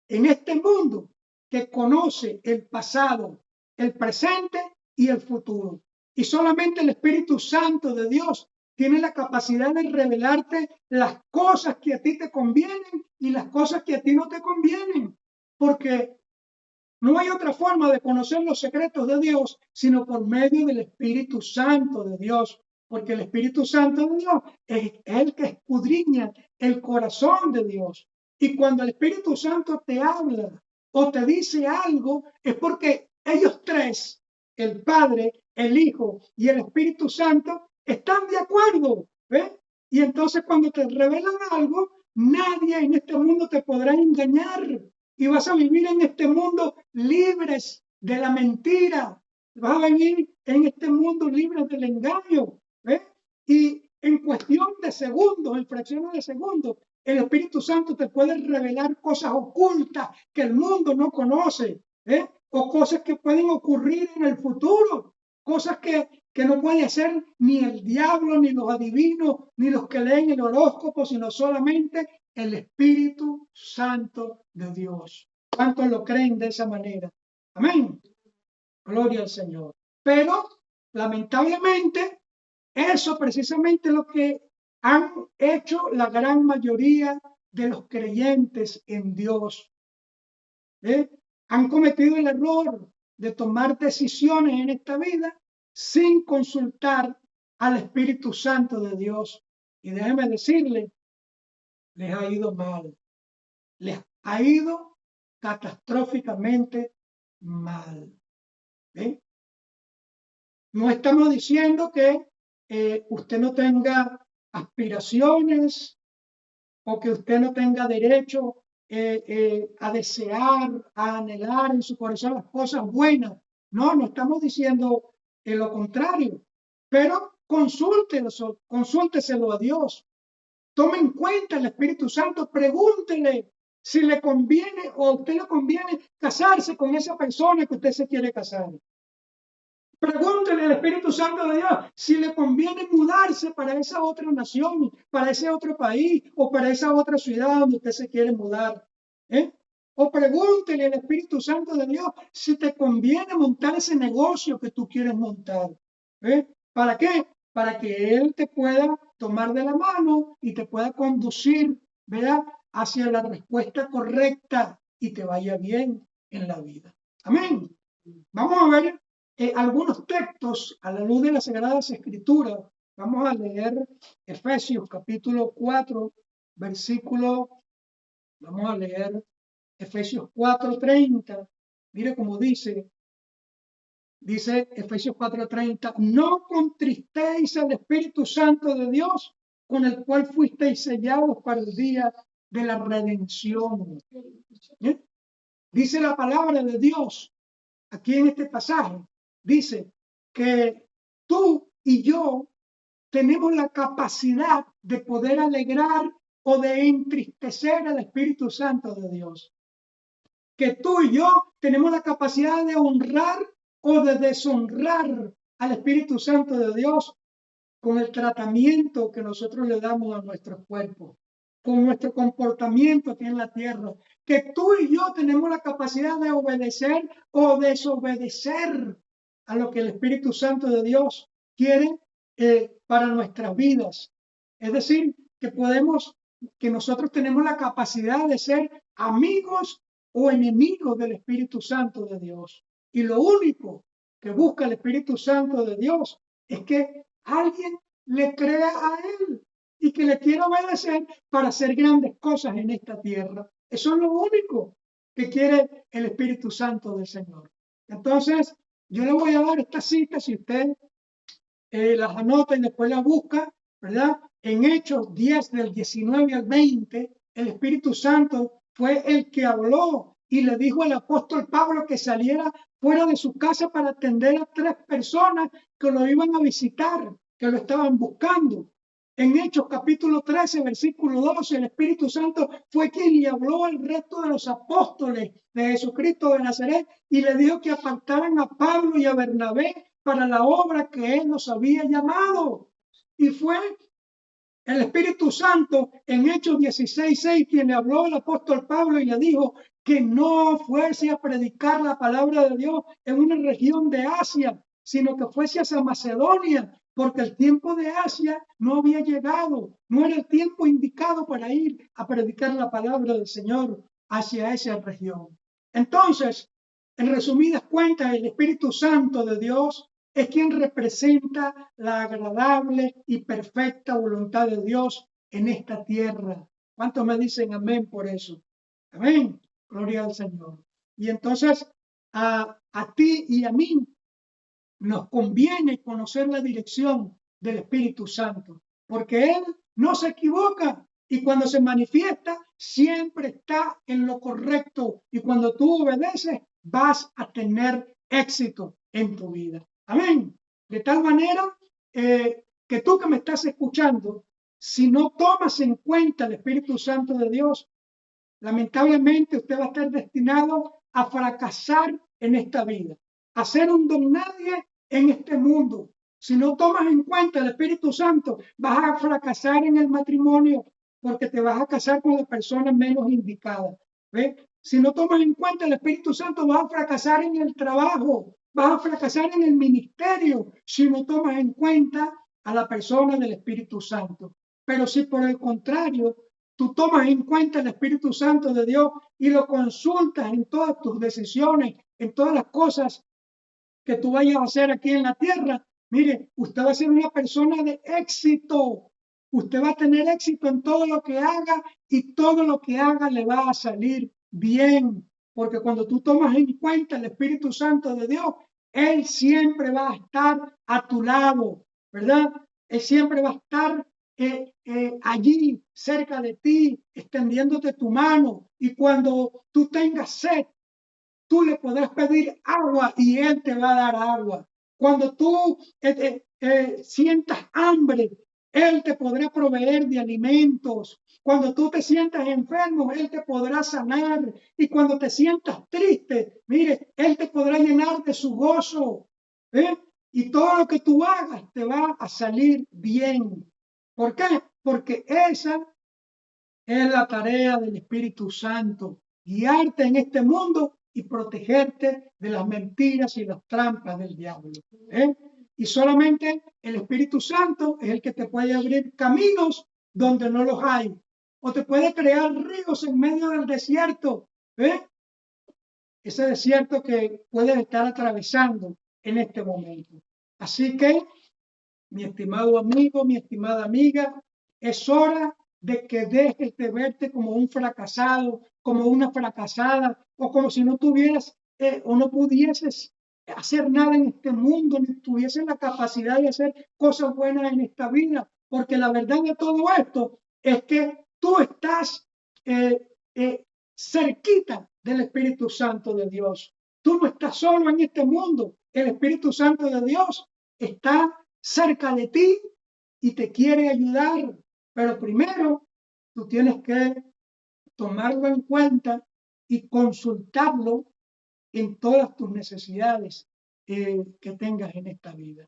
en este mundo que conoce el pasado, el presente y el futuro. Y solamente el Espíritu Santo de Dios tiene la capacidad de revelarte las cosas que a ti te convienen y las cosas que a ti no te convienen. Porque no hay otra forma de conocer los secretos de Dios sino por medio del Espíritu Santo de Dios. Porque el Espíritu Santo de Dios es el que escudriña el corazón de Dios. Y cuando el Espíritu Santo te habla o te dice algo, es porque ellos tres, el Padre, el Hijo y el Espíritu Santo, están de acuerdo. ¿Ves? Y entonces cuando te revelan algo, nadie en este mundo te podrá engañar. Y vas a vivir en este mundo libres de la mentira. Vas a vivir en este mundo libres del engaño. ¿Ves? Y en cuestión de segundos, en fracciones de segundos, el Espíritu Santo te puede revelar cosas ocultas que el mundo no conoce, o cosas que pueden ocurrir en el futuro, cosas que no puede hacer ni el diablo, ni los adivinos, ni los que leen el horóscopo, sino solamente el Espíritu Santo de Dios. ¿Cuántos lo creen de esa manera? Amén. Gloria al Señor. Pero, lamentablemente, eso precisamente es lo que han hecho la gran mayoría de los creyentes en Dios. Han cometido el error de tomar decisiones en esta vida sin consultar al Espíritu Santo de Dios. Y déjeme decirle, les ha ido mal. Les ha ido catastróficamente mal. No estamos diciendo que usted no tenga aspiraciones o que usted no tenga derecho a desear, a anhelar en su corazón las cosas buenas. No, no estamos diciendo lo contrario, pero consúlteselo a Dios. Tome en cuenta el Espíritu Santo, pregúntele si le conviene o a usted le conviene casarse con esa persona que usted se quiere casar. Pregúntele al Espíritu Santo de Dios si le conviene mudarse para esa otra nación, para ese otro país o para esa otra ciudad donde usted se quiere mudar. O pregúntele al Espíritu Santo de Dios si te conviene montar ese negocio que tú quieres montar. ¿Para qué? Para que Él te pueda tomar de la mano y te pueda conducir, ¿verdad?, hacia la respuesta correcta y te vaya bien en la vida. Amén. Vamos a ver algunos textos a la luz de las Sagradas Escrituras. Vamos a leer Efesios capítulo 4, versículo, vamos a leer Efesios 4:30. Mire cómo dice Efesios 4:30, no contristéis al Espíritu Santo de Dios, con el cual fuisteis sellados para el día de la redención. Dice la palabra de Dios aquí en este pasaje, dice que tú y yo tenemos la capacidad de poder alegrar o de entristecer al Espíritu Santo de Dios. Que tú y yo tenemos la capacidad de honrar o de deshonrar al Espíritu Santo de Dios con el tratamiento que nosotros le damos a nuestros cuerpos, con nuestro comportamiento aquí en la tierra. Que tú y yo tenemos la capacidad de obedecer o desobedecer a lo que el Espíritu Santo de Dios quiere para nuestras vidas. Es decir, que nosotros tenemos la capacidad de ser amigos o enemigos del Espíritu Santo de Dios. Y lo único que busca el Espíritu Santo de Dios es que alguien le crea a Él. y que le quiere obedecer para hacer grandes cosas en esta tierra. Eso es lo único que quiere el Espíritu Santo del Señor. Entonces, yo le voy a dar esta cita, si usted las anota y después las busca, ¿verdad? En Hechos 10 del 19 al 20, el Espíritu Santo fue el que habló y le dijo al apóstol Pablo que saliera fuera de su casa para atender a 3 personas que lo iban a visitar, que lo estaban buscando. En Hechos capítulo 13, versículo 12, el Espíritu Santo fue quien le habló al resto de los apóstoles de Jesucristo de Nazaret y le dijo que apartaran a Pablo y a Bernabé para la obra que él nos había llamado. Y fue el Espíritu Santo en Hechos 16:6 quien le habló al apóstol Pablo y le dijo que no fuese a predicar la palabra de Dios en una región de Asia, sino que fuese hacia Macedonia, porque el tiempo de Asia no había llegado, no era el tiempo indicado para ir a predicar la palabra del Señor hacia esa región. Entonces, en resumidas cuentas, el Espíritu Santo de Dios es quien representa la agradable y perfecta voluntad de Dios en esta tierra. ¿Cuántos me dicen amén por eso? Amén. Gloria al Señor. Y entonces a ti y a mí nos conviene conocer la dirección del Espíritu Santo, porque Él no se equivoca y cuando se manifiesta siempre está en lo correcto y cuando tú obedeces vas a tener éxito en tu vida. Amén. De tal manera que tú que me estás escuchando, si no tomas en cuenta el Espíritu Santo de Dios, lamentablemente usted va a estar destinado a fracasar en esta vida, a ser un don nadie en este mundo. Si no tomas en cuenta el Espíritu Santo, vas a fracasar en el matrimonio porque te vas a casar con la persona menos indicada. ¿Ve? Si no tomas en cuenta el Espíritu Santo, vas a fracasar en el trabajo, vas a fracasar en el ministerio si no tomas en cuenta a la persona del Espíritu Santo. Pero si por el contrario tú tomas en cuenta el Espíritu Santo de Dios y lo consultas en todas tus decisiones, en todas las cosas que tú vayas a hacer aquí en la tierra, mire, usted va a ser una persona de éxito. Usted va a tener éxito en todo lo que haga y todo lo que haga le va a salir bien. Porque cuando tú tomas en cuenta el Espíritu Santo de Dios, Él siempre va a estar a tu lado, ¿verdad? Él siempre va a estar allí, cerca de ti, extendiéndote tu mano. Y cuando tú tengas sed, tú le podrás pedir agua y Él te va a dar agua. Cuando tú sientas hambre, Él te podrá proveer de alimentos. Cuando tú te sientas enfermo, Él te podrá sanar. Y cuando te sientas triste, mire, Él te podrá llenar de su gozo. ¿Eh? Y todo lo que tú hagas te va a salir bien. ¿Por qué? Porque esa es la tarea del Espíritu Santo, guiarte en este mundo y protegerte de las mentiras y las trampas del diablo. ¿Eh? Y solamente el Espíritu Santo es el que te puede abrir caminos donde no los hay, o te puede crear ríos en medio del desierto. ¿Eh? Ese desierto que puedes estar atravesando en este momento. Así que, mi estimado amigo, mi estimada amiga, es hora de que dejes de verte como un fracasado, como una fracasada, o como si no tuvieras o no pudieses hacer nada en este mundo, ni tuvieses la capacidad de hacer cosas buenas en esta vida, porque la verdad de todo esto es que tú estás cerquita del Espíritu Santo de Dios. Tú no estás solo en este mundo, el Espíritu Santo de Dios está cerca de ti y te quiere ayudar, pero primero tú tienes que tomarlo en cuenta y consultarlo en todas tus necesidades que tengas en esta vida.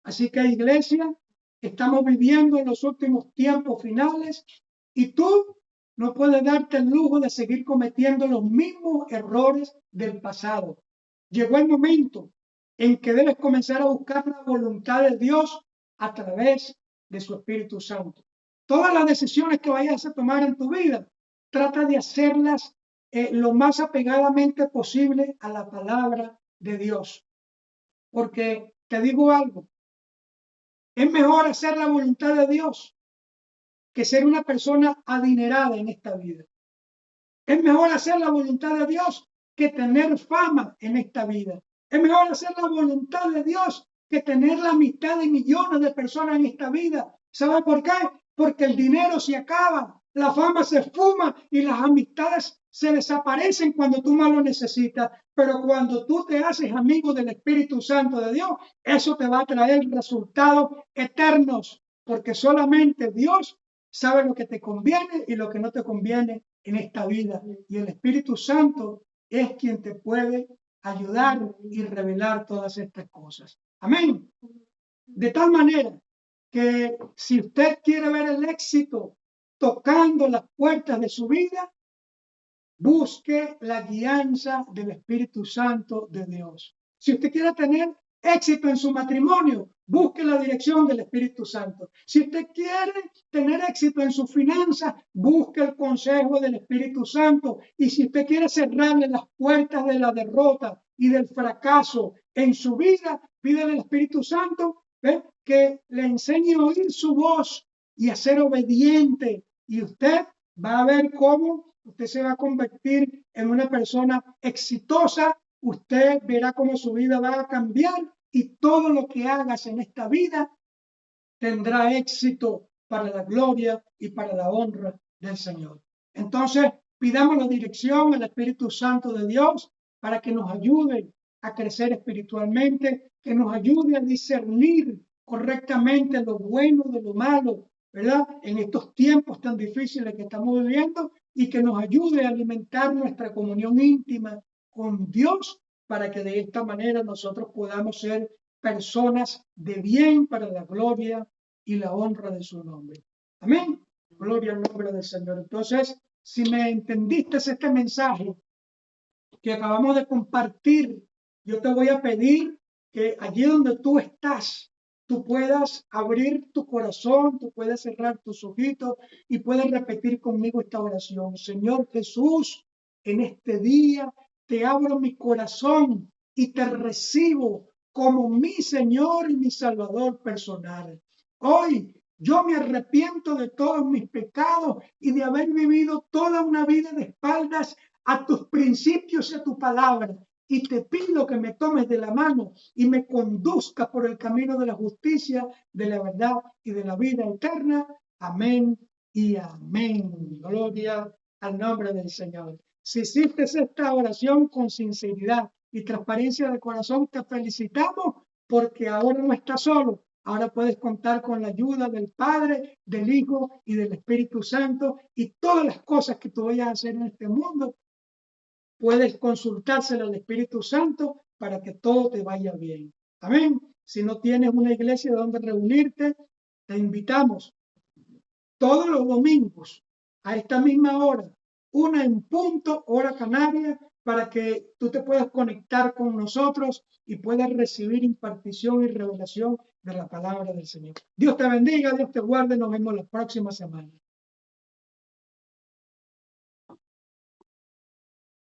Así que, iglesia, estamos viviendo en los últimos tiempos finales y tú no puedes darte el lujo de seguir cometiendo los mismos errores del pasado. Llegó el momento en que debes comenzar a buscar la voluntad de Dios a través de su Espíritu Santo. Todas las decisiones que vayas a tomar en tu vida, trata de hacerlas lo más apegadamente posible a la palabra de Dios. Porque te digo algo, es mejor hacer la voluntad de Dios que ser una persona adinerada en esta vida. Es mejor hacer la voluntad de Dios que tener fama en esta vida. Es mejor hacer la voluntad de Dios que tener la amistad de millones de personas en esta vida. ¿Sabe por qué? Porque el dinero se acaba, la fama se esfuma y las amistades se desaparecen cuando tú más lo necesitas. Pero cuando tú te haces amigo del Espíritu Santo de Dios, eso te va a traer resultados eternos, porque solamente Dios sabe lo que te conviene y lo que no te conviene en esta vida. Y el Espíritu Santo es quien te puede ayudar y revelar todas estas cosas. Amén. De tal manera que si usted quiere ver el éxito tocando las puertas de su vida, busque la guianza del Espíritu Santo de Dios. Si usted quiere tener éxito en su matrimonio, busque la dirección del Espíritu Santo. Si usted quiere tener éxito en sus finanzas, busque el consejo del Espíritu Santo. Y si usted quiere cerrarle las puertas de la derrota y del fracaso en su vida, pídele al Espíritu Santo que le enseñe a oír su voz y a ser obediente. Y usted va a ver cómo usted se va a convertir en una persona exitosa. Usted verá cómo su vida va a cambiar y todo lo que hagas en esta vida tendrá éxito para la gloria y para la honra del Señor. Entonces, pidamos la dirección al Espíritu Santo de Dios para que nos ayude a crecer espiritualmente, que nos ayude a discernir correctamente lo bueno de lo malo, ¿verdad? En estos tiempos tan difíciles que estamos viviendo, y que nos ayude a alimentar nuestra comunión íntima con Dios para que de esta manera nosotros podamos ser personas de bien para la gloria y la honra de su nombre. Amén. Gloria al nombre del Señor. Entonces, si me entendiste este mensaje que acabamos de compartir, yo te voy a pedir que allí donde tú estás, tú puedas abrir tu corazón, tú puedes cerrar tus ojitos y puedes repetir conmigo esta oración. Señor Jesús, en este día te abro mi corazón y te recibo como mi Señor y mi Salvador personal. Hoy yo me arrepiento de todos mis pecados y de haber vivido toda una vida de espaldas a tus principios y a tu palabra. Y te pido que me tomes de la mano y me conduzcas por el camino de la justicia, de la verdad y de la vida eterna. Amén y amén. Gloria al nombre del Señor. Si hiciste esta oración con sinceridad y transparencia de corazón, te felicitamos porque ahora no estás solo. Ahora puedes contar con la ayuda del Padre, del Hijo y del Espíritu Santo, y todas las cosas que tú vayas a hacer en este mundo, puedes consultárselo al Espíritu Santo para que todo te vaya bien. Amén. Si no tienes una iglesia donde reunirte, te invitamos todos los domingos a esta misma hora, 1:00 hora canaria, para que tú te puedas conectar con nosotros y puedas recibir impartición y revelación de la palabra del Señor. Dios te bendiga, Dios te guarde, nos vemos la próxima semana.